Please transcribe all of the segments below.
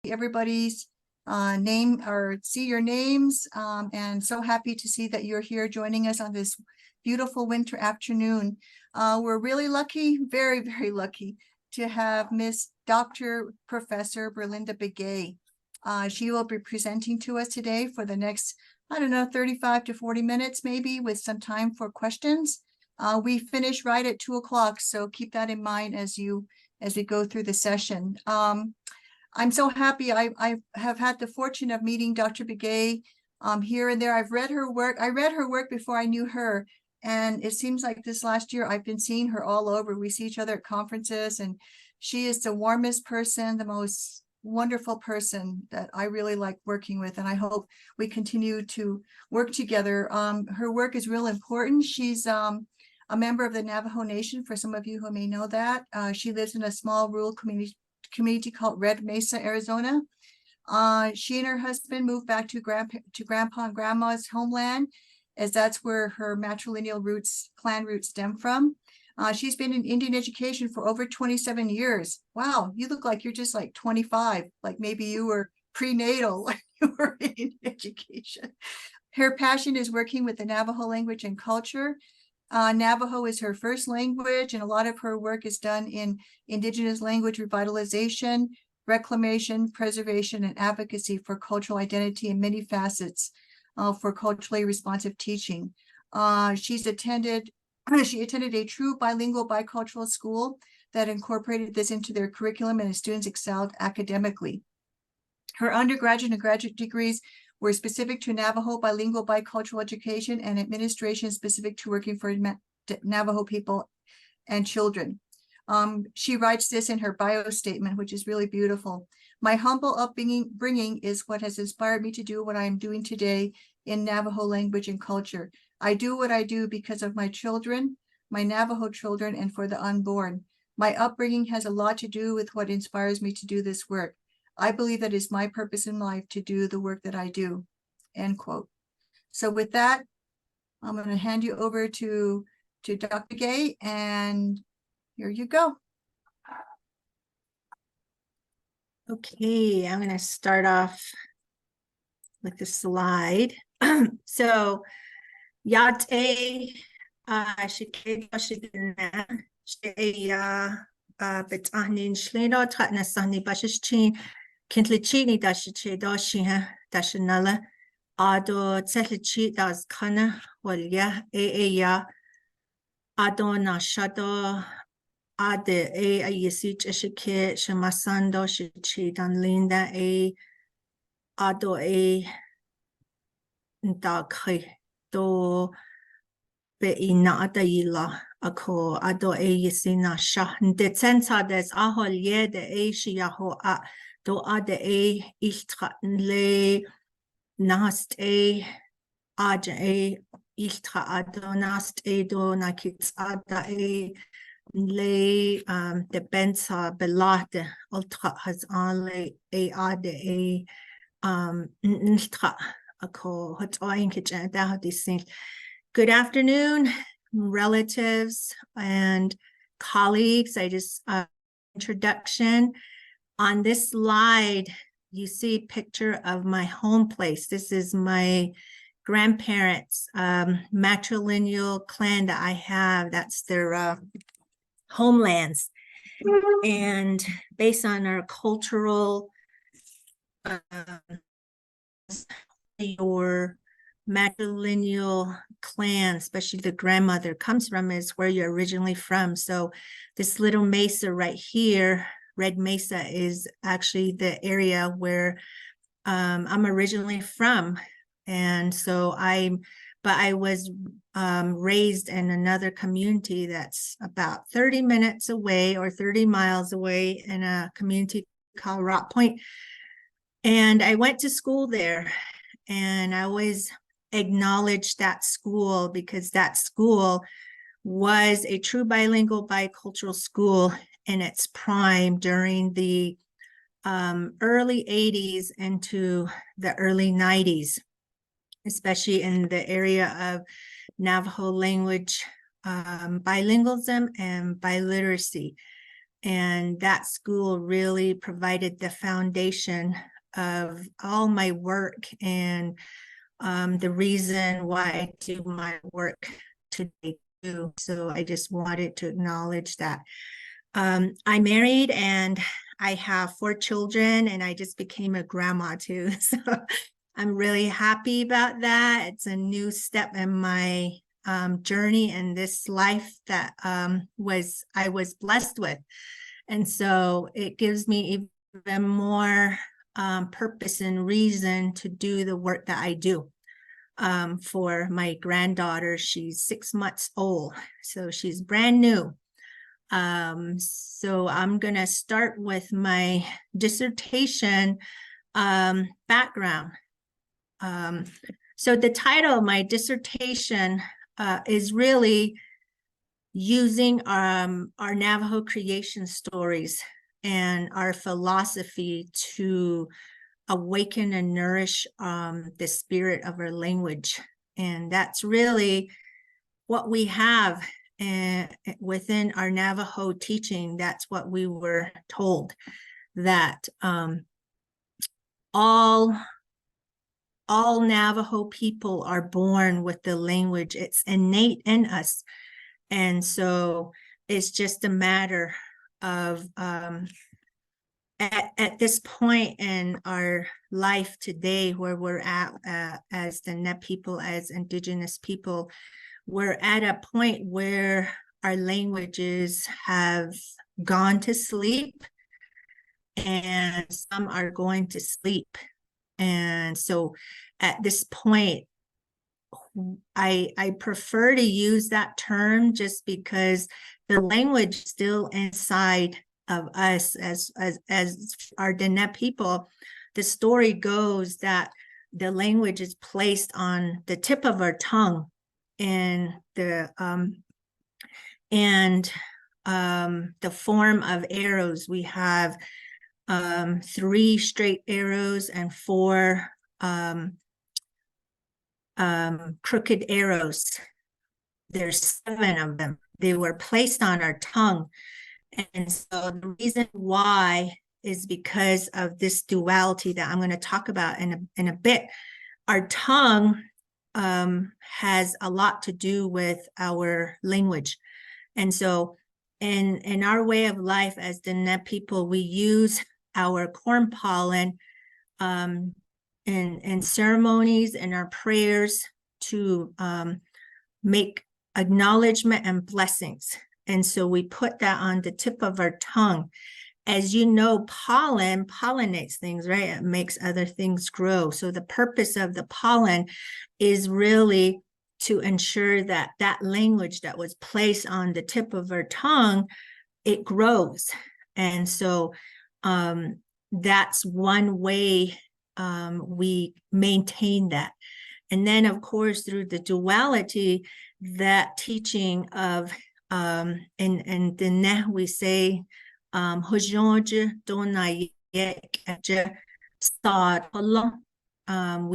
everybody's name or see your names, and so happy to see that you're here joining us on this beautiful winter afternoon. We're really lucky, very, very lucky to have Miss Dr. Professor Berlinda Begay. She will be presenting to us today for the next, 35 to 40 minutes, maybe, with some time for questions. We finish right at 2 o'clock, so keep that in mind as we go through the session. I'm so happy. I have had the fortune of meeting Dr. Begay here and there. I've read her work. I read her work before I knew her. And it seems like this last year, I've been seeing her all over. We see each other at conferences, and she is the warmest person, the most wonderful person that I really like working with. And I hope we continue to work together. Her work is real important. She's a member of the Navajo Nation, for some of you who may know that. She lives in a small rural community called Red Mesa, Arizona. She and her husband moved back to grandpa and grandma's homeland, as that's where her matrilineal clan roots stem from. She's been in Indian education for over 27 years. Wow, you look like you're just like 25, like maybe you were prenatal when you were in education. Her passion is working with the Navajo language and culture. Navajo is her first language, and a lot of her work is done in Indigenous language revitalization, reclamation, preservation, and advocacy for cultural identity in many facets for culturally responsive teaching. She attended a true bilingual bicultural school that incorporated this into their curriculum, and the students excelled academically. Her undergraduate and graduate degrees were specific to Navajo bilingual bicultural education and administration specific to working for Navajo people and children. She writes this in her bio statement, which is really beautiful. My humble upbringing is what has inspired me to do what I am doing today in Navajo language and culture. I do what I do because of my children, my Navajo children, and for the unborn. My upbringing has a lot to do with what inspires me to do this work. I believe that is my purpose in life, to do the work that I do, end quote. So with that, I'm going to hand you over to Dr. Begay, and here you go. Okay, I'm going to start off with the slide. So, Yate Shikina Shaya Betanin Shledo Tatna Sani Bashichin Kintlichini Dashiche Doshiha Dashanala Ado Tsetlichi Das Kana Walya Eya Adona Shado Ade Ayesich Shike Shamasando Shichi Dan Linda Ado Ndakhe Do Be ina Adayila Ako Ado Yesina Shah Decensa des Ahol Yede Shiaho A Do Ade Iltra Nast Aja Iltra Adonast Do Nakits Ada Le de Bensa Belade Ultra has Ale Ade Niltra Ako Hotoin Kitchen Dahadising. Good afternoon, relatives and colleagues. I just introduction. On this slide, you see a picture of my home place. This is my grandparents' matrilineal clan that I have. That's their homelands. And based on our cultural your matrilineal clan, especially the grandmother comes from, is where you're originally from. So this little mesa right here, Red Mesa, is actually the area where I'm originally from. And so I was raised in another community that's about 30 minutes away or 30 miles away, in a community called Rock Point. And I went to school there, and I always acknowledge that school because that school was a true bilingual bicultural school in its prime during the early 80s into the early 90s, especially in the area of Navajo language bilingualism and biliteracy. And that school really provided the foundation of all my work and the reason why I do my work today too. So I just wanted to acknowledge that. I married and I have 4 children, and I just became a grandma too. So I'm really happy about that. It's a new step in my journey in this life that I was blessed with. And so it gives me even more purpose and reason to do the work that I do. For my granddaughter, she's 6 months old, so she's brand new. So I'm gonna start with my dissertation background. So the title of my dissertation is really using our Navajo Creation Stories and our philosophy to awaken and nourish the spirit of our language. And that's really what we have within our Navajo teaching. That's what we were told, that all Navajo people are born with the language. It's innate in us. And so it's just a matter of at this point in our life today, where we're at as the Net people, as Indigenous people, we're at a point where our languages have gone to sleep and some are going to sleep. And so at this point, I prefer to use that term just because the language is still inside of us as our Diné people. The story goes that the language is placed on the tip of our tongue, and the form of arrows. We have 3 straight arrows and 4 crooked arrows. There's 7 of them. They were placed on our tongue. And so the reason why is because of this duality that I'm going to talk about in a bit. Our tongue has a lot to do with our language. And so in our way of life as the Net people, we use our corn pollen in ceremonies and our prayers to make acknowledgement and blessings. And so we put that on the tip of our tongue. As you know, pollen pollinates things, right? It makes other things grow. So the purpose of the pollen is really to ensure that that language that was placed on the tip of our tongue, it grows. And so that's one way we maintain that. And then, of course, through the duality, that teaching of, and then we say, we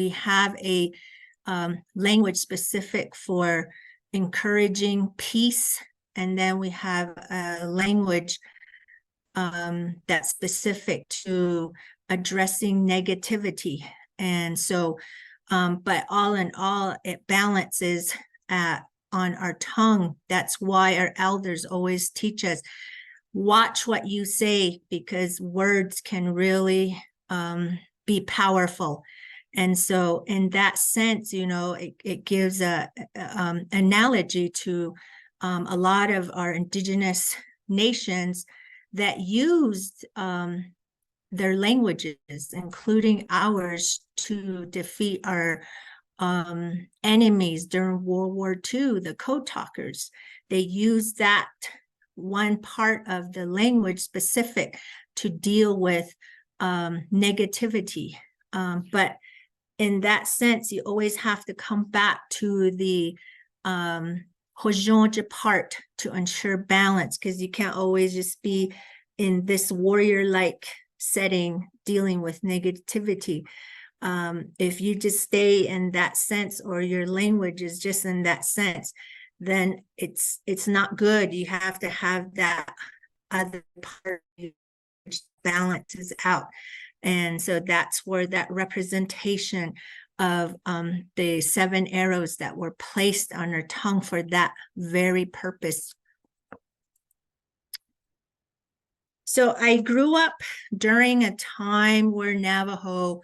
have a language specific for encouraging peace, and then we have a language that's specific to addressing negativity. And so, but all in all, it balances on our tongue. That's why our elders always teach us, watch what you say, because words can really be powerful. And so in that sense, you know, it gives a analogy to a lot of our Indigenous nations that used their languages, including ours, to defeat our enemies during World War II, the code talkers. They used that one part of the language specific to deal with negativity. But in that sense, you always have to come back to the Hojonja part to ensure balance, because you can't always just be in this warrior-like setting dealing with negativity. If you just stay in that sense, or your language is just in that sense, then it's not good. You have to have that other part which balances out. And so that's where that representation of the 7 arrows that were placed on her tongue for that very purpose. So I grew up during a time where Navajo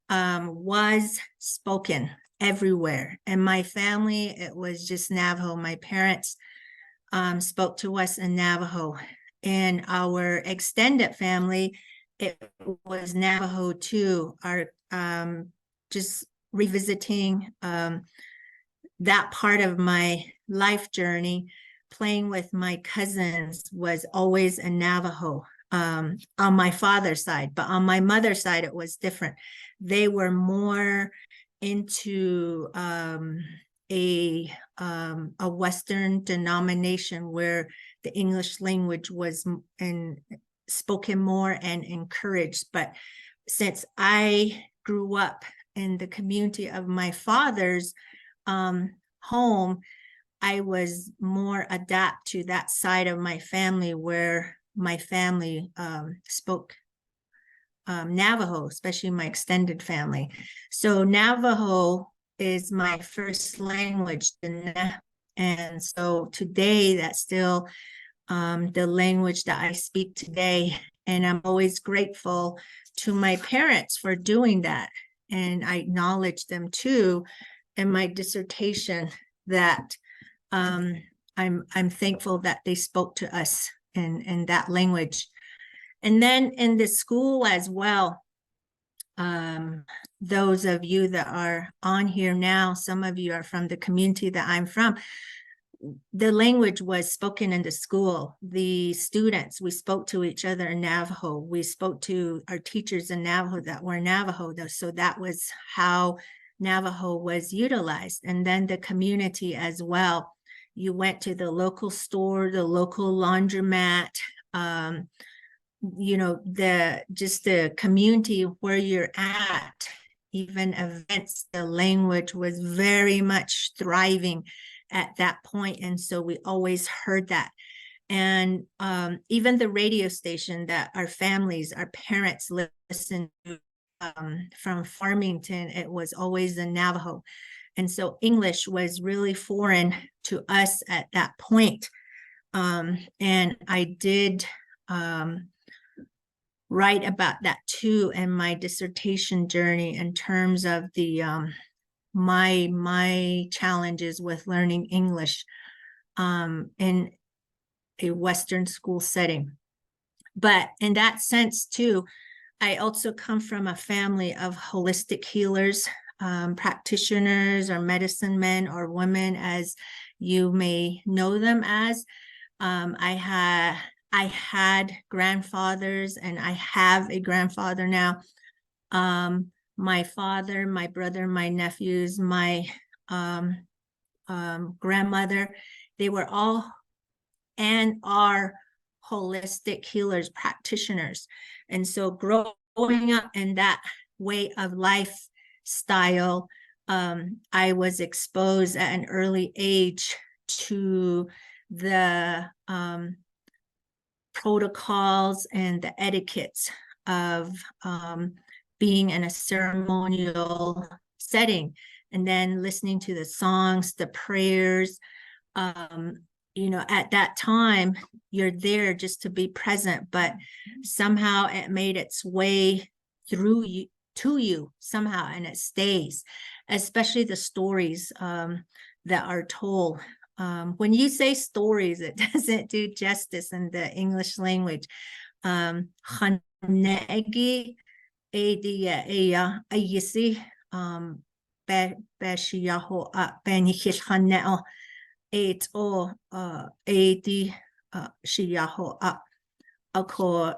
was spoken everywhere. And my family, it was just Navajo. My parents spoke to us in Navajo. In our extended family, it was Navajo too. Our just revisiting that part of my life journey, playing with my cousins was always in Navajo on my father's side, but on my mother's side, it was different. They were more into a Western denomination where the English language was spoken more and encouraged. But since I grew up in the community of my father's home, I was more adapt to that side of my family where my family spoke Navajo, especially my extended family. So Navajo is my first language. And so today that's still the language that I speak today. And I'm always grateful to my parents for doing that. And I acknowledge them too in my dissertation that I'm thankful that they spoke to us in that language. And then in the school as well, those of you that are on here now, some of you are from the community that I'm from, the language was spoken in the school. The students, we spoke to each other in Navajo. We spoke to our teachers in Navajo that were Navajo. So that was how Navajo was utilized. And then the community as well. You went to the local store, the local laundromat, you know, the community where you're at, even events, the language was very much thriving at that point. And so we always heard that. And even the radio station that our families, our parents listened to from Farmington, it was always in Navajo. And so English was really foreign to us at that point. And I did write about that too in my dissertation journey in terms of the my challenges with learning English in a Western school setting. But in that sense too, I also come from a family of holistic healers, practitioners or medicine men or women, as you may know them as. I had grandfathers, and I have a grandfather now. My father, my brother, my nephews, my grandmother, they were all and are holistic healers, practitioners. And so growing up in that way of lifestyle, I was exposed at an early age to the protocols and the etiquettes of being in a ceremonial setting, and then listening to the songs, the prayers. You know, at that time, you're there just to be present, but somehow it made its way through you to you somehow, and it stays, especially the stories that are told. When you say stories, it doesn't do justice in the English language. Ako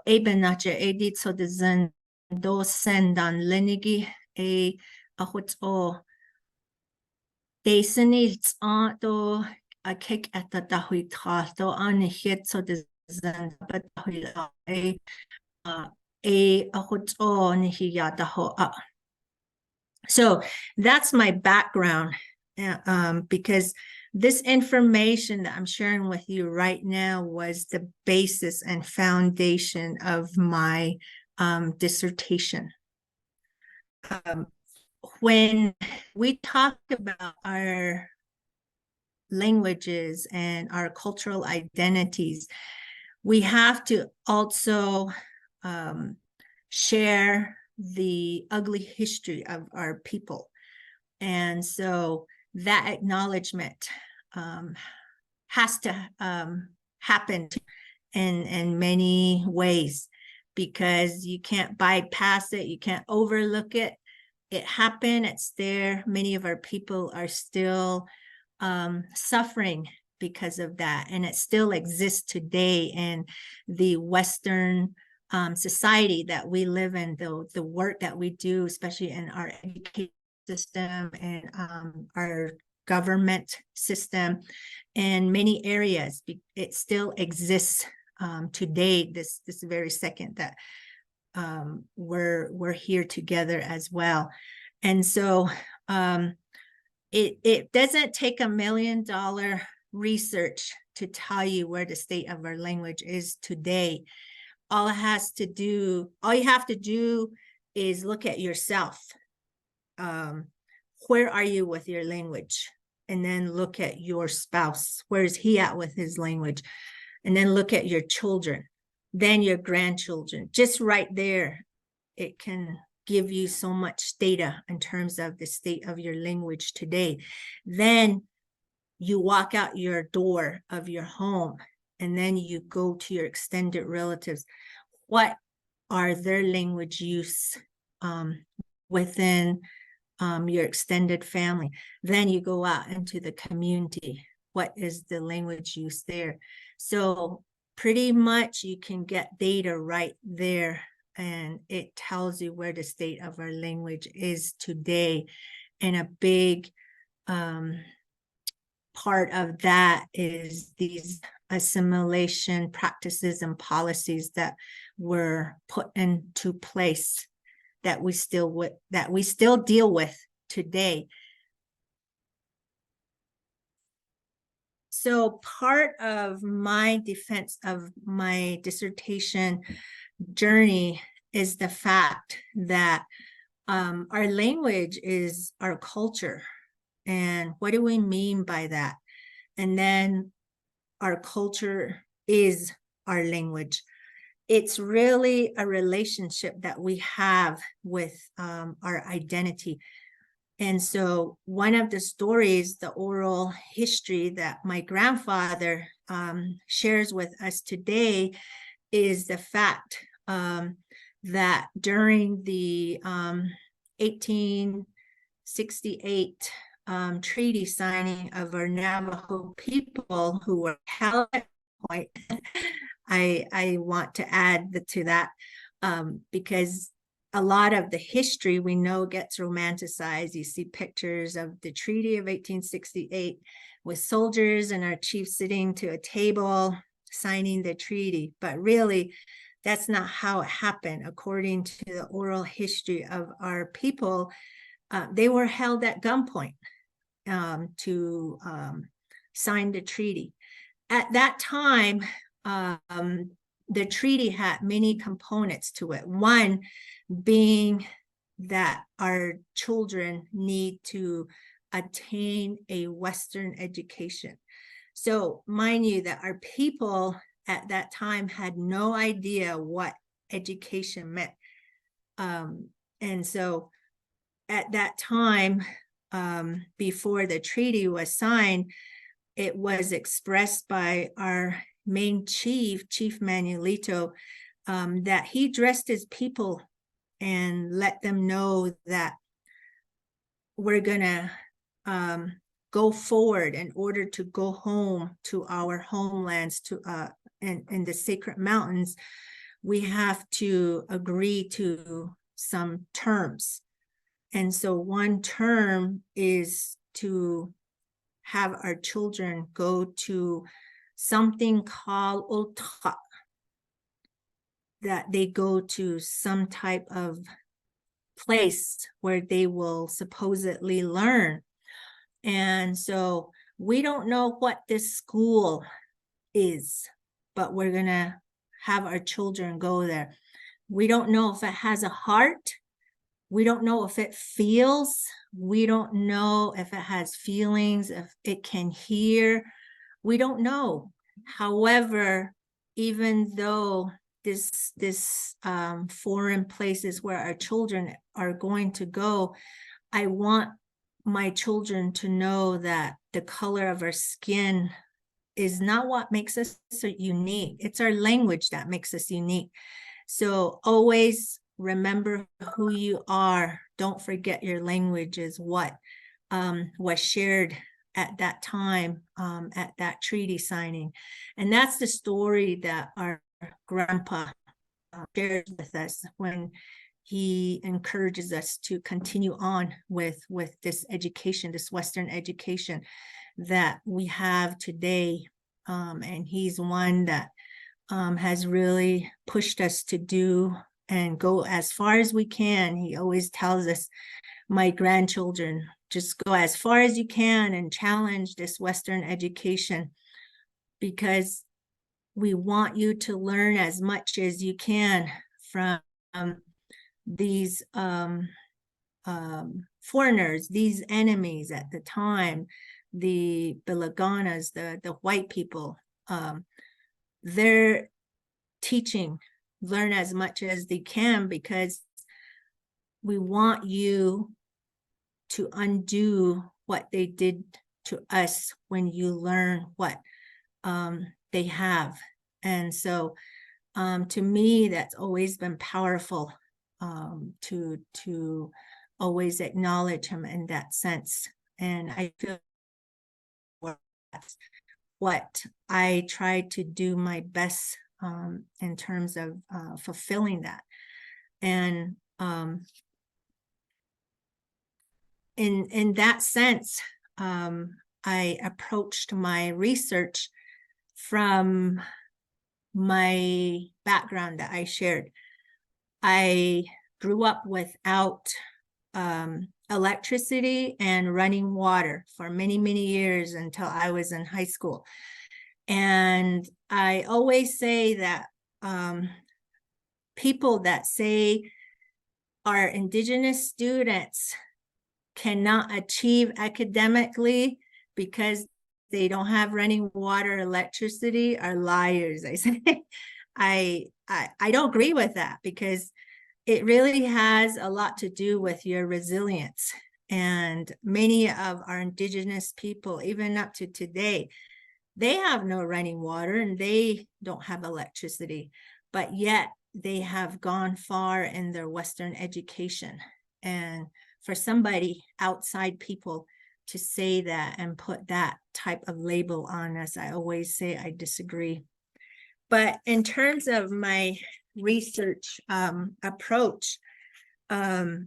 ebenache edit so the zen do sendan lenigi a ahut o desenils to a kick at the dahui to on hit so the zen but a ahut o nihiya daho up. So that's my background, because this information that I'm sharing with you right now was the basis and foundation of my dissertation. When we talk about our languages and our cultural identities, we have to also share the ugly history of our people. And so that acknowledgement has to happen in many ways, because you can't bypass it, you can't overlook it. It happened, it's there. Many of our people are still suffering because of that, and it still exists today in the Western society that we live in, the work that we do, especially in our education system and our government system in many areas. It still exists today, this very second that we're here together as well. And so it doesn't take $1 million research to tell you where the state of our language is today. All you have to do is look at yourself. Where are you with your language? And then look at your spouse. Where is he at with his language? And then look at your children, then your grandchildren. Just right there, it can give you so much data in terms of the state of your language today. Then you walk out your door of your home, and then you go to your extended relatives. What are their language use within your extended family? Then you go out into the community. What is the language use there? So pretty much you can get data right there, and it tells you where the state of our language is today. And a big part of that is these assimilation practices and policies that were put into place that we still deal with today. So part of my defense of my dissertation journey is the fact that our language is our culture. And what do we mean by that? And then our culture is our language. It's really a relationship that we have with our identity. And so one of the stories, the oral history that my grandfather shares with us today, is the fact that during the 1868 treaty signing of our Navajo people who were held at point, I want to add to that because a lot of the history we know gets romanticized. You see pictures of the Treaty of 1868 with soldiers and our chief sitting to a table signing the treaty, but really that's not how it happened. According to the oral history of our people, they were held at gunpoint to sign the treaty. At that time, the treaty had many components to it. One being that our children need to attain a Western education. So mind you that our people at that time had no idea what education meant. And so at that time, before the treaty was signed, it was expressed by our main chief Manuelito, that he addressed his people and let them know that we're gonna go forward in order to go home to our homelands, to in the sacred mountains. We have to agree to some terms. And so one term is to have our children go to something called ultra, that they go to some type of place where they will supposedly learn. And so we don't know what this school is, but we're going to have our children go there. We don't know if it has a heart. We don't know if it feels. We don't know if it has feelings, if it can hear. We don't know. However, even though this foreign places where our children are going to go, I want my children to know that the color of our skin is not what makes us so unique. It's our language that makes us unique. So always remember who you are. Don't forget your language is what was shared at that time, at that treaty signing. And that's the story that our grandpa shares with us when he encourages us to continue on with this education, this Western education that we have today. And he's one that has really pushed us to do and go as far as we can. He always tells us, my grandchildren, just go as far as you can and challenge this Western education, because we want you to learn as much as you can from these foreigners, these enemies at the time, the Laganas, the white people. They're teaching, learn as much as they can, because we want you to undo what they did to us when you learn what they have. And so to me, that's always been powerful, to always acknowledge him in that sense. And I feel that's what I try to do my best in terms of fulfilling that. And in that sense, I approached my research from my background that I shared. I grew up without electricity and running water for many, many years until I was in high school. And I always say that people that say our Indigenous students cannot achieve academically because they don't have running water, electricity, are liars. I say, I don't agree with that, because it really has a lot to do with your resilience. And many of our Indigenous people, even up to today, they have no running water and they don't have electricity, but yet they have gone far in their Western education. And for somebody outside people to say that and put that type of label on us, I always say I disagree. But in terms of my research approach, I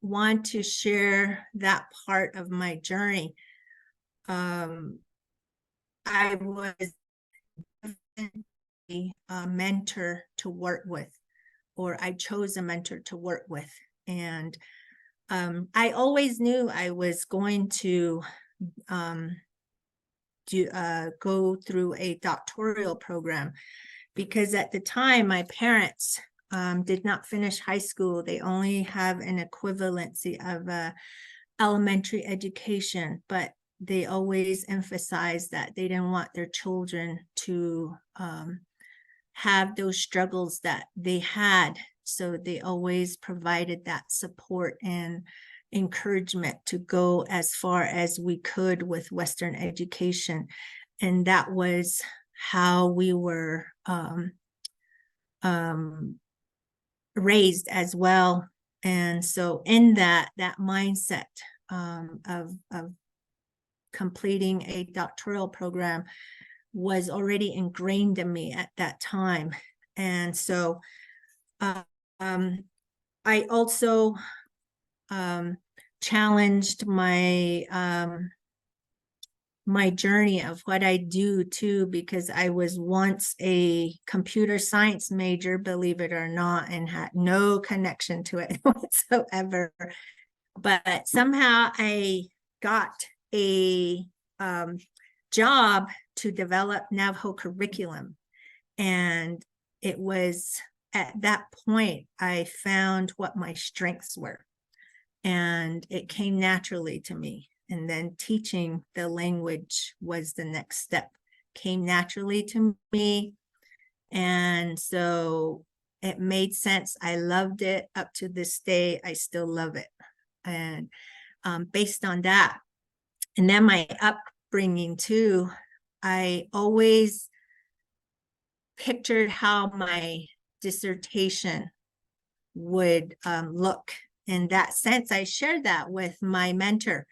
want to share that part of my journey. I was a mentor to work with, or I chose a mentor to work with. And I always knew I was going to go through a doctoral program, because at the time my parents did not finish high school. They only have an equivalency of elementary education, but they always emphasized that they didn't want their children to have those struggles that they had. So they always provided that support and encouragement to go as far as we could with Western education. And that was how we were raised as well. And so in that mindset of completing a doctoral program was already ingrained in me at that time. And so I also challenged my my journey of what I do too, because I was once a computer science major, believe it or not, and had no connection to it whatsoever. But somehow I got a job to develop Navajo curriculum. And it was at that point I found what my strengths were. And it came naturally to me. And then teaching the language was the next step, came naturally to me. And so it made sense. I loved it up to this day. I still love it. And based on that, and then my upbringing too, I always pictured how my dissertation would look. In that sense, I shared that with my mentor.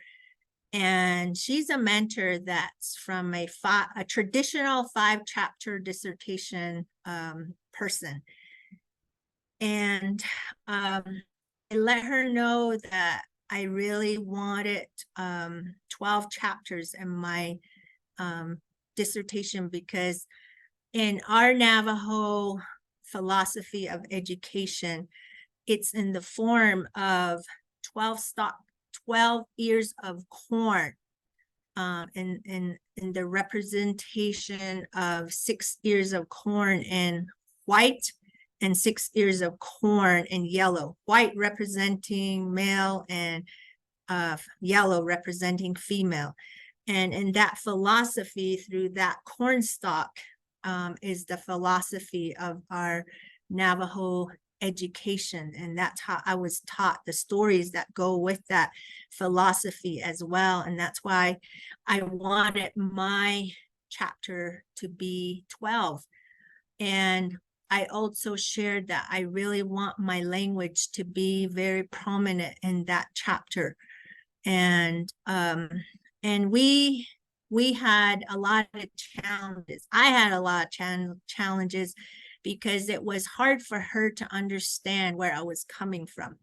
And she's a mentor that's from a traditional 5-chapter dissertation person. And I let her know that I really wanted 12 chapters in my dissertation, because in our Navajo philosophy of education, it's in the form of 12 ears of corn, in the representation of 6 ears of corn in white and 6 ears of corn in yellow. White representing male and yellow representing female. And in that philosophy, through that corn stalk, is the philosophy of our Navajo education. And that's how I was taught the stories that go with that philosophy as well. And that's why I wanted my chapter to be 12. And I also shared that I really want my language to be very prominent in that chapter. And we had a lot of challenges. I had a lot of challenges because it was hard for her to understand where I was coming from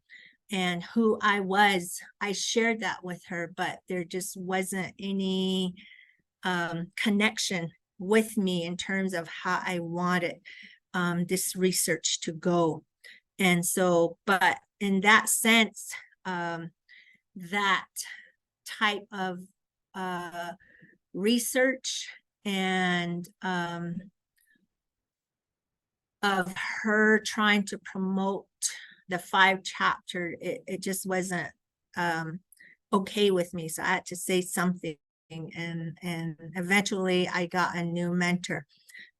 and who I was. I shared that with her, but there just wasn't any connection with me in terms of how I wanted this research to go. And so, but in that sense, that type of research and of her trying to promote the 5-chapter, it just wasn't okay with me. So I had to say something, and eventually I got a new mentor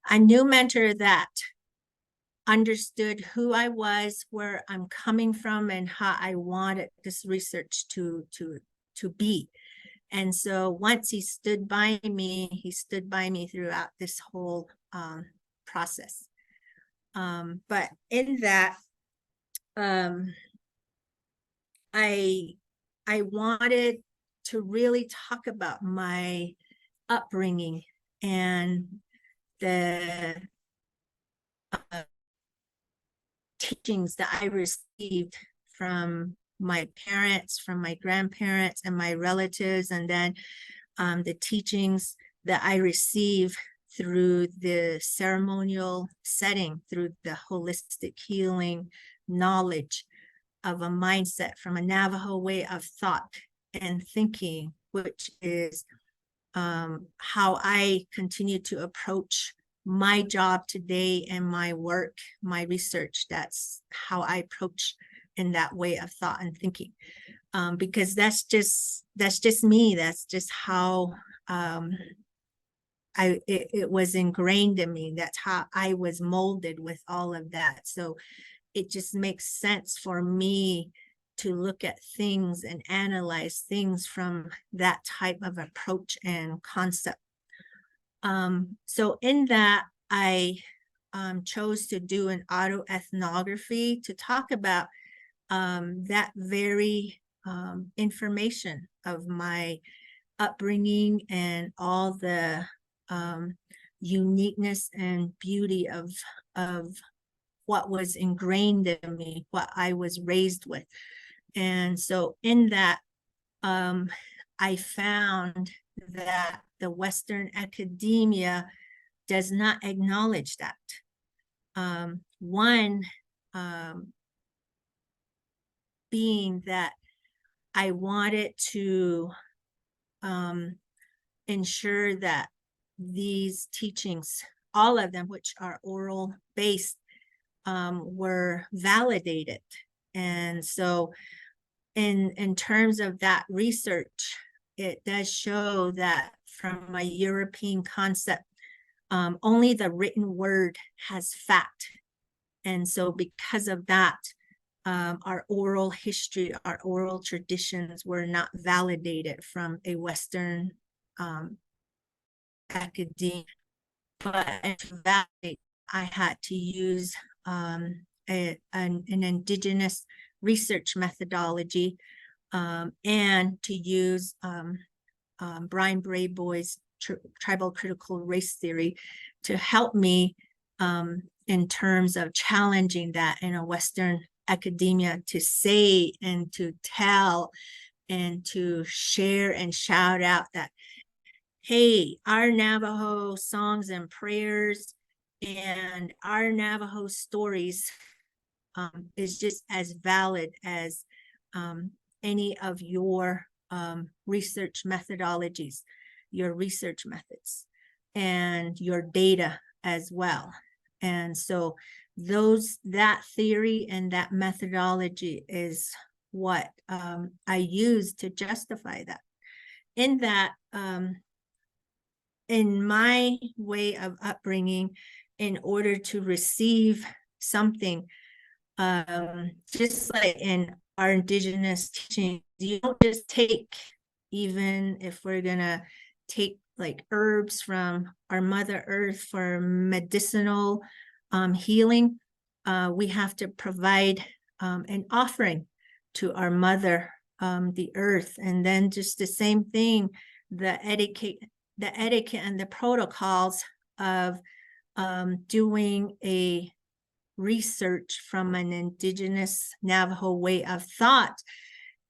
that understood who I was, where I'm coming from, and how I wanted this research to be. And so once he stood by me throughout this whole process. But in that, I wanted to really talk about my upbringing and the teachings that I received from my parents, from my grandparents and my relatives, and then the teachings that I receive through the ceremonial setting, through the holistic healing knowledge of a mindset from a Navajo way of thought and thinking, which is how I continue to approach my job today and my work, my research. That's how I approach in that way of thought and thinking, because that's just me. That's just how it was ingrained in me. That's how I was molded with all of that. So it just makes sense for me to look at things and analyze things from that type of approach and concept. So in that, I chose to do an autoethnography to talk about that very information of my upbringing and all the uniqueness and beauty of what was ingrained in me, what I was raised with. And so in that, I found that the Western academia does not acknowledge that. One being that I wanted to ensure that these teachings, all of them, which are oral based, were validated. And so in terms of that research, it does show that from a European concept, only the written word has fact. And so because of that, our oral history, our oral traditions were not validated from a Western academia. But to validate, I had to use an Indigenous research methodology, and to use Brian Brayboy's tribal critical race theory to help me in terms of challenging that in a Western academia, to say and to tell and to share and shout out that, hey, our Navajo songs and prayers and our Navajo stories is just as valid as any of your research methodologies, your research methods, and your data as well. And so that theory and that methodology is what I use to justify that. In that, in my way of upbringing, in order to receive something, just like in our Indigenous teaching, you don't just take, even if we're gonna take like herbs from our Mother Earth for medicinal healing, we have to provide an offering to our Mother, the Earth. And then just the same thing, the etiquette and the protocols of doing a research from an Indigenous Navajo way of thought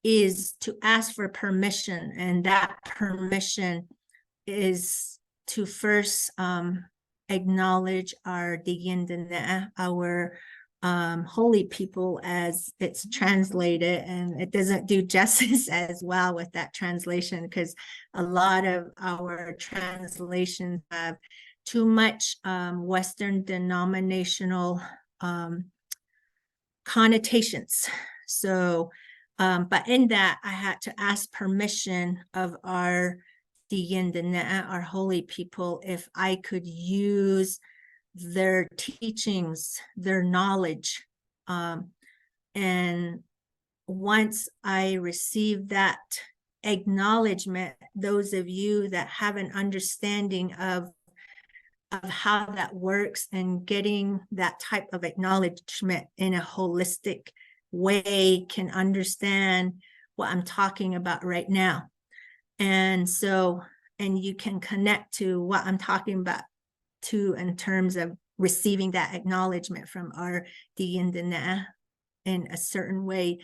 is to ask for permission. And that permission is to first acknowledge our Digindana, our holy people, as it's translated. And it doesn't do justice as well with that translation, because a lot of our translations have too much Western denominational connotations. So, but in that, I had to ask permission of our Digindana, our holy people, if I could use their teachings, their knowledge. And once I received that acknowledgement, those of you that have an understanding of how that works and getting that type of acknowledgement in a holistic way can understand what I'm talking about right now. And so, and you can connect to what I'm talking about too, in terms of receiving that acknowledgement from our Digindana in a certain way.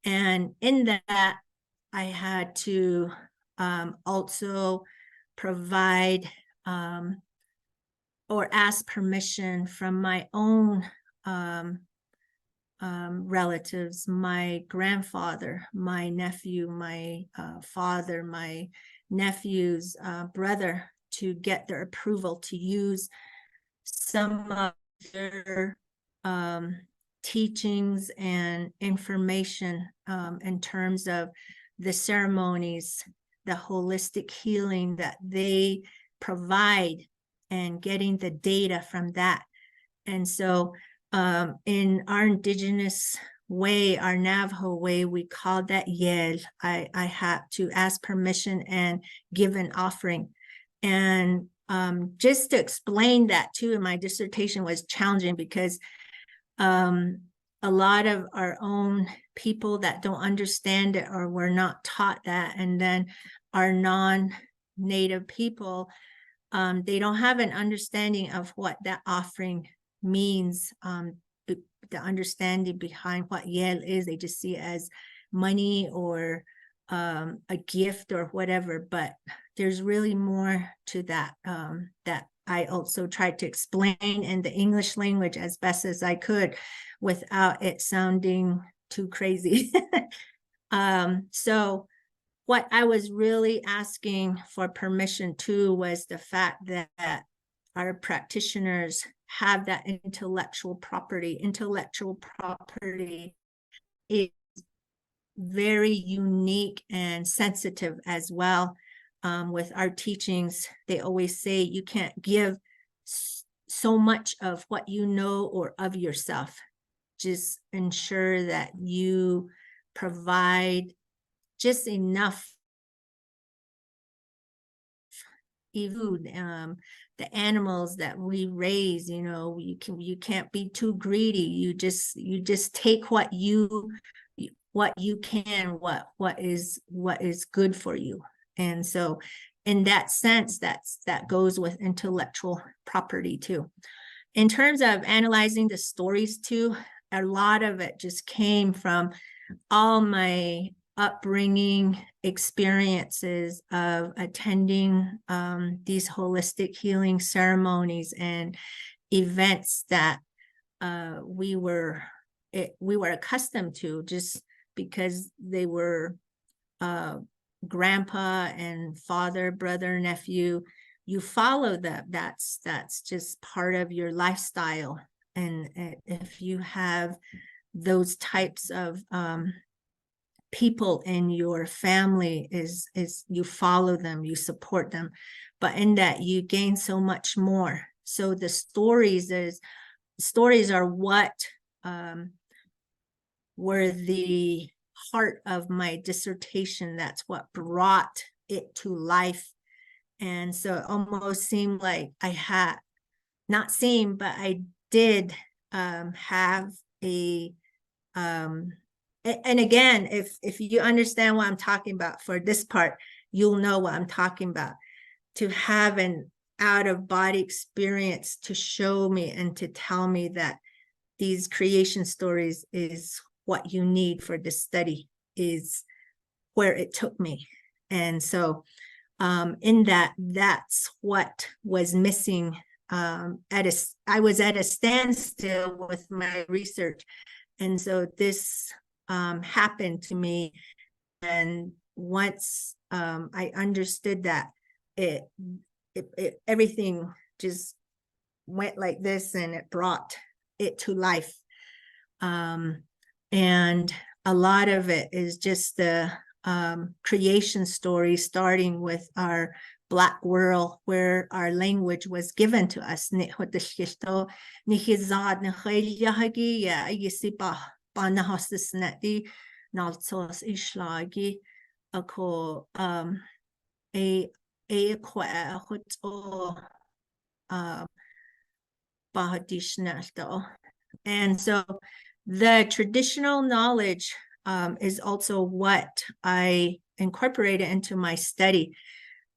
And in that, I had to also provide or ask permission from my own relatives, my grandfather, my nephew, my father, my nephew's brother, to get their approval to use some of their teachings and information in terms of the ceremonies, the holistic healing that they provide, and getting the data from that. And so in our Indigenous way, our Navajo way, we call that yel. I had to ask permission and give an offering. And just to explain that too, in my dissertation was challenging, because a lot of our own people that don't understand it or were not taught that, and then our non-native people, they don't have an understanding of what that offering means, the understanding behind what yel is. They just see it as money or a gift or whatever, but there's really more to that, that I also tried to explain in the English language as best as I could without it sounding too crazy. So what I was really asking for permission to was the fact that our practitioners have that intellectual property. Intellectual property is very unique and sensitive as well. With our teachings, they always say you can't give so much of what you know or of yourself. Just ensure that you provide just enough food. The animals that we raise, you can't be too greedy. You just take what you can, what is good for you. And so in that sense, that goes with intellectual property too. In terms of analyzing the stories too, a lot of it just came from all my upbringing experiences of attending these holistic healing ceremonies and events that we were accustomed to, just because they were grandpa and father, brother, nephew. You follow that. That's just part of your lifestyle. And if you have those types of people in your family, is you follow them, you support them, but in that you gain so much more. So the stories are what were the heart of my dissertation. That's what brought it to life. And so it almost seemed like I had, not seemed, but I did have a and again, if you understand what I'm talking about for this part, you'll know what I'm talking about. To have an out-of-body experience to show me and to tell me that these creation stories is what you need for this study, is where it took me. And so in that's what was missing. I was at a standstill with my research. And so this happened to me. And once I understood that, everything just went like this, and it brought it to life. And a lot of it is just the creation story, starting with our Black world, where our language was given to us. And so the traditional knowledge is also what I incorporated into my study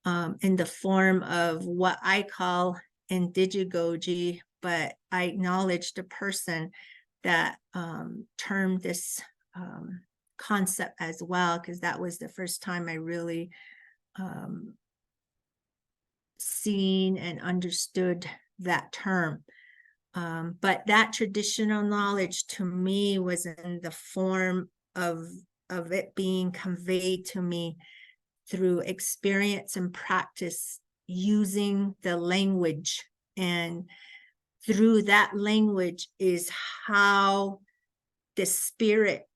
in the form of what I call indigigogy, but I acknowledge the person that termed this concept as well, because that was the first time I really seen and understood that term. But that traditional knowledge to me was in the form of it being conveyed to me through experience and practice, using the language. And through that language is how the spirit,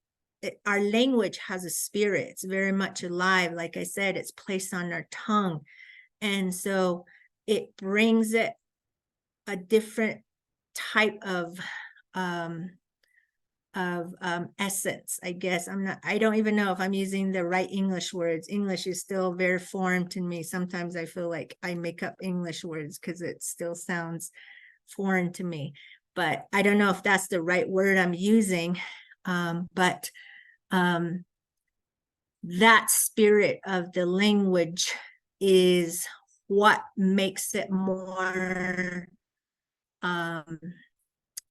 our language has a spirit. It's very much alive. Like I said, it's placed on our tongue. And so it brings it a different type of essence, I guess. I don't even know if I'm using the right English words. English is still very foreign to me. Sometimes I feel like I make up English words because it still sounds foreign to me, but I don't know if that's the right word I'm using. But that spirit of the language is what makes it more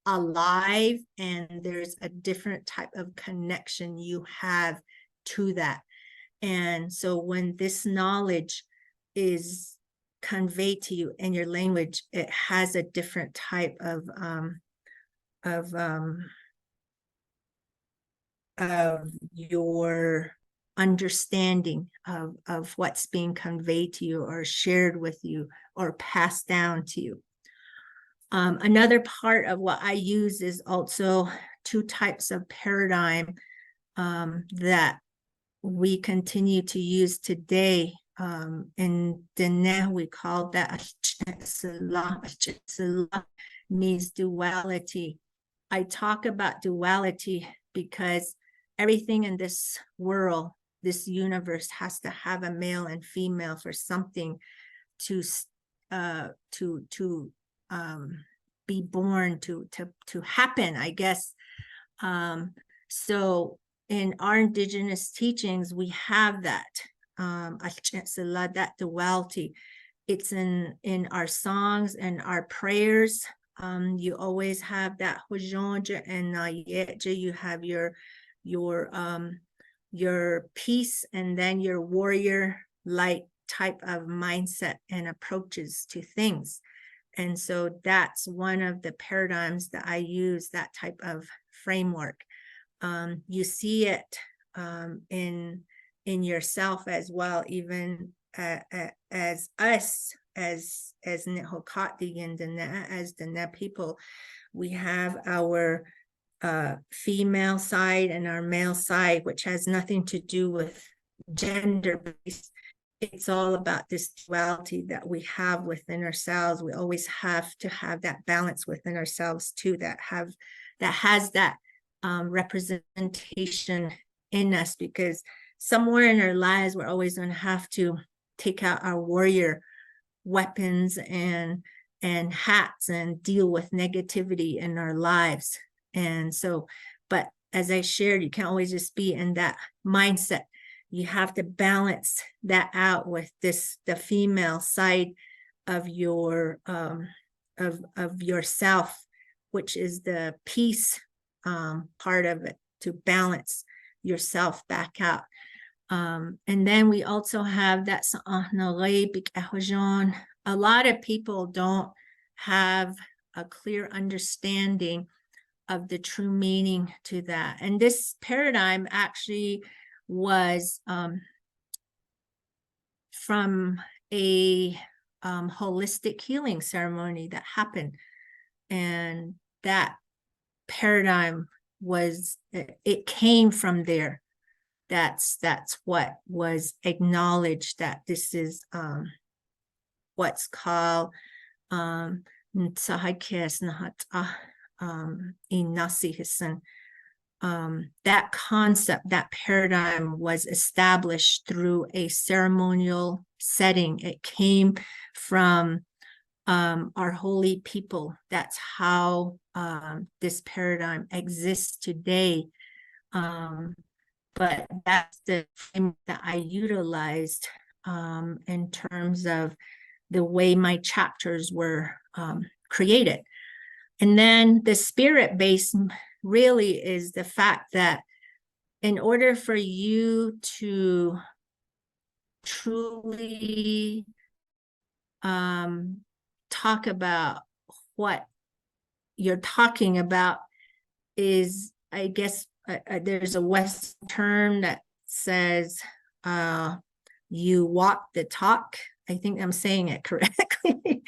alive, and there's a different type of connection you have to that. And so when this knowledge is conveyed to you in your language, it has a different type of your understanding of what's being conveyed to you or shared with you or passed down to you. Another part of what I use is also two types of paradigm that we continue to use today. In Diné, we call that means duality. I talk about duality because everything in this world, this universe, has to have a male and female for something to be born, to happen, I guess. So in our indigenous teachings, we have that that duality. It's in our songs and our prayers. You always have that hojonja and nayeja. You have your peace and then your warrior light type of mindset and approaches to things. And so that's one of the paradigms that I use, that type of framework. You see it in yourself as well, even as us, as Nihokati and as the people. We have our female side and our male side, which has nothing to do with gender based. It's all about this duality that we have within ourselves. We always have to have that balance within ourselves too, that has that representation in us, because somewhere in our lives we're always going to have to take out our warrior weapons and hats and deal with negativity in our lives. And so, but as I shared, you can't always just be in that mindset. You have to balance that out with the female side of your of yourself, which is the peace part of it, to balance yourself back out. And then we also have that a lot of people don't have a clear understanding of the true meaning to that. And this paradigm actually was from a holistic healing ceremony that happened. And that paradigm it came from there. That's what was acknowledged, that this is what's called that concept, that paradigm was established through a ceremonial setting. It came from our holy people. That's how this paradigm exists today. But that's the frame that I utilized in terms of the way my chapters were created. And then the spirit base really is the fact that in order for you to truly talk about what you're talking about is, I guess, there's a Western term that says you walk the talk. I think I'm saying it correctly.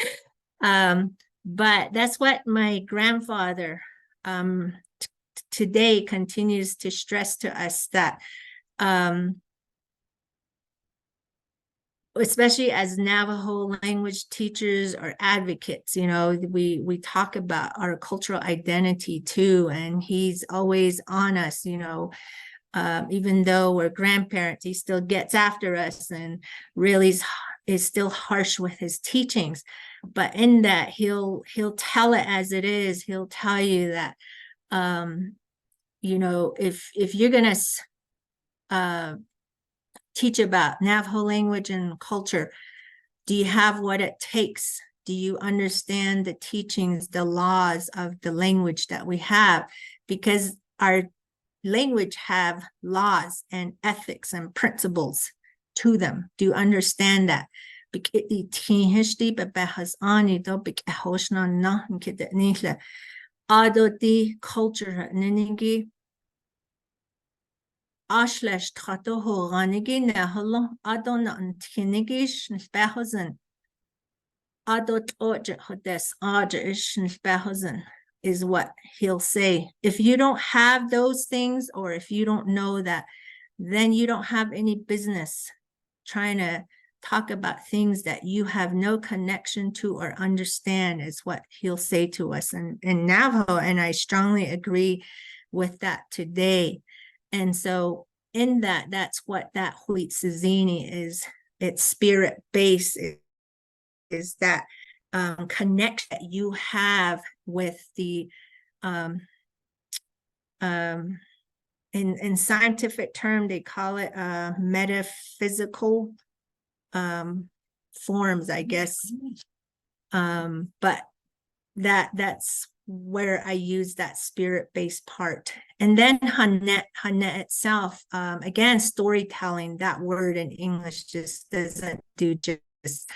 But that's what my grandfather today continues to stress to us, that especially as Navajo language teachers or advocates, you know, we talk about our cultural identity too, and he's always on us, you know, even though we're grandparents, he still gets after us and really is still harsh with his teachings. But in that, he'll tell it as it is. He'll tell you that, you know, if you're gonna teach about Navajo language and culture, do you have what it takes? Do you understand the teachings, the laws of the language that we have? Because our language have laws and ethics and principles to them. Do you understand that? Culture Ashlesh Tato Ho Ranigi Neholo Adon Antinigish Nbehosen Adot Oje Hodes Ajish Nbehosen is what he'll say. If you don't have those things, or if you don't know that, then you don't have any business trying to talk about things that you have no connection to or understand, is what he'll say to us in Navajo. And I strongly agree with that today. And so in that, that's what that Huit Sizini is. Its spirit base is that connect that you have with the in scientific term, they call it metaphysical forms, I guess. But that's where I use that spirit-based part. And then Hanet itself, again, storytelling, that word in English just doesn't do justice.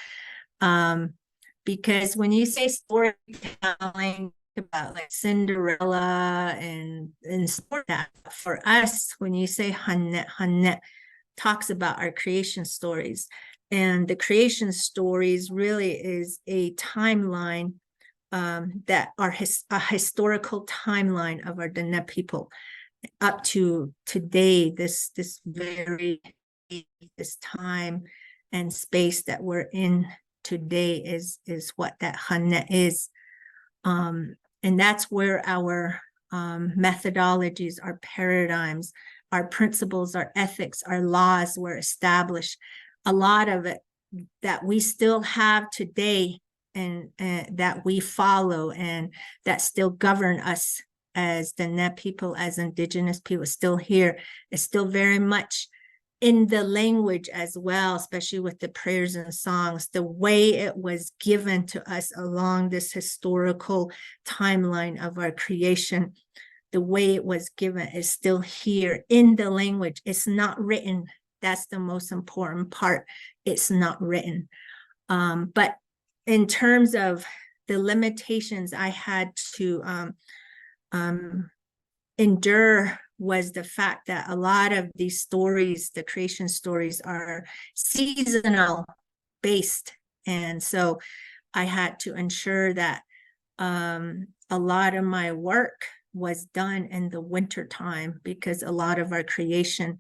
Because when you say storytelling, about like Cinderella and that, for us, when you say Hanet talks about our creation stories, and the creation stories really is a timeline that are a historical timeline of our Dene people up to today, this time and space that we're in today is what that Hanet is. And that's where our methodologies, our paradigms, our principles, our ethics, our laws were established. A lot of it that we still have today, and that we follow, and that still govern us as the Dene people, as Indigenous people, still here. It's still very much in the language as well, especially with the prayers and songs, the way it was given to us along this historical timeline of our creation, the way it was given is still here in the language. It's not written. That's the most important part. It's not written. But in terms of the limitations I had to endure, was the fact that a lot of these stories, the creation stories, are seasonal based. And so I had to ensure that a lot of my work was done in the winter time, because a lot of our creation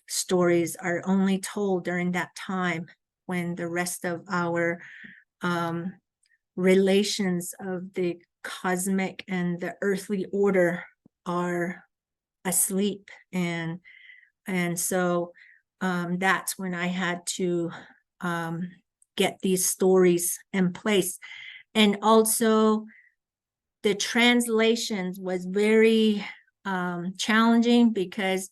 stories are only told during that time, when the rest of our relations of the cosmic and the earthly order are asleep. And so that's when I had to get these stories in place. And also the translations was very challenging, because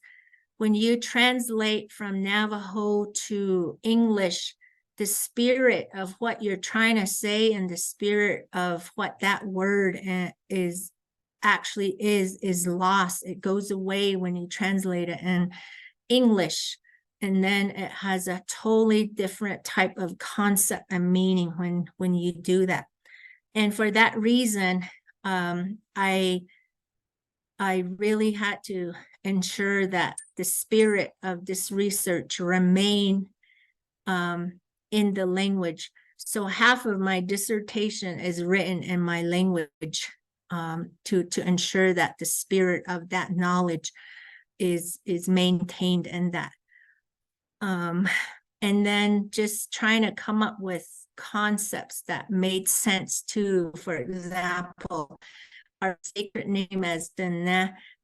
when you translate from Navajo to English, the spirit of what you're trying to say and the spirit of what that word is actually is lost. It goes away when you translate it in English, and then it has a totally different type of concept and meaning when you do that. And for that reason, I really had to ensure that the spirit of this research remain in the language. So half of my dissertation is written in my language, to ensure that the spirit of that knowledge is maintained in that. And then just trying to come up with concepts that made sense too. For example, our sacred name as the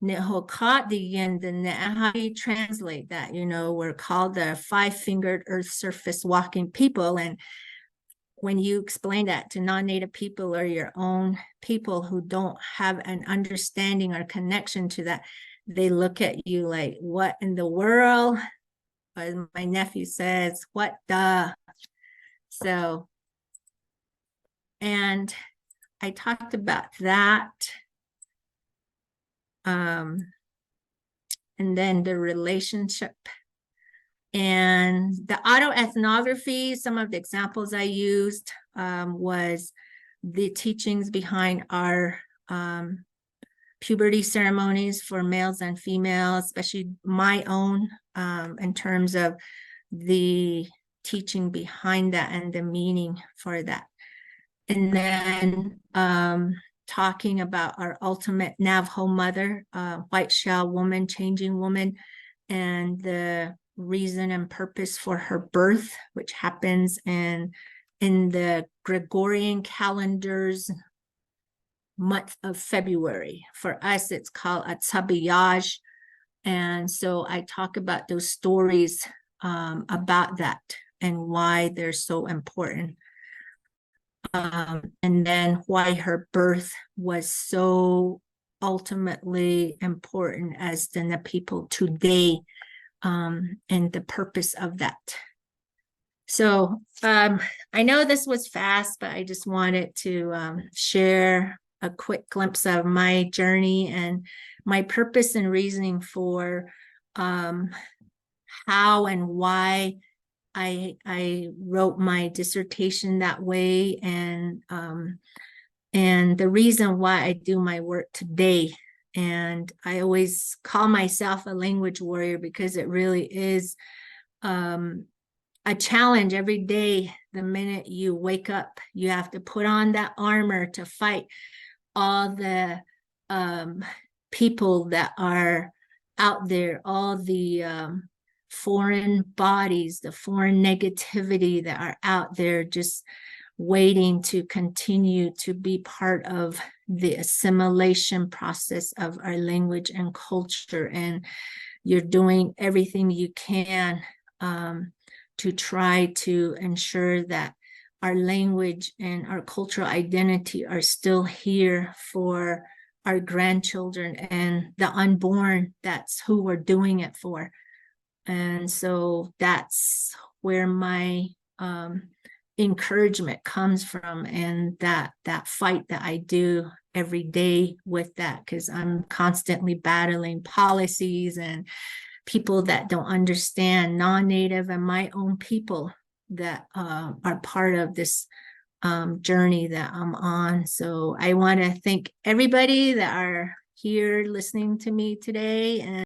Nehokadian, the how do you translate that? You know, we're called the five-fingered earth surface walking people. And when you explain that to non-native people or your own people who don't have an understanding or connection to that, they look at you like, what in the world? As my nephew says, what the? So, and I talked about that. And then the relationship and the autoethnography. Some of the examples I used was the teachings behind our puberty ceremonies for males and females, especially my own, in terms of the teaching behind that and the meaning for that. And then talking about our ultimate Navajo mother, white shell woman, changing woman, and the reason and purpose for her birth, which happens in the Gregorian calendar's month of February. For us, it's called a tabiyaj. And so I talk about those stories about that and why they're so important. And then why her birth was so ultimately important as to the people today, and the purpose of that. So I know this was fast, but I just wanted to share a quick glimpse of my journey and my purpose and reasoning for how and why I wrote my dissertation that way, and the reason why I do my work today. And I always call myself a language warrior because it really is a challenge every day. The minute you wake up, you have to put on that armor to fight all the people that are out there, all the foreign bodies, the foreign negativity that are out there just waiting to continue to be part of the assimilation process of our language and culture. And you're doing everything you can to try to ensure that our language and our cultural identity are still here for our grandchildren and the unborn. That's who we're doing it for. And so that's where my encouragement comes from, and that fight that I do every day with that, because I'm constantly battling policies and people that don't understand non-native and my own people that are part of this journey that I'm on. So I want to thank everybody that are here listening to me today. And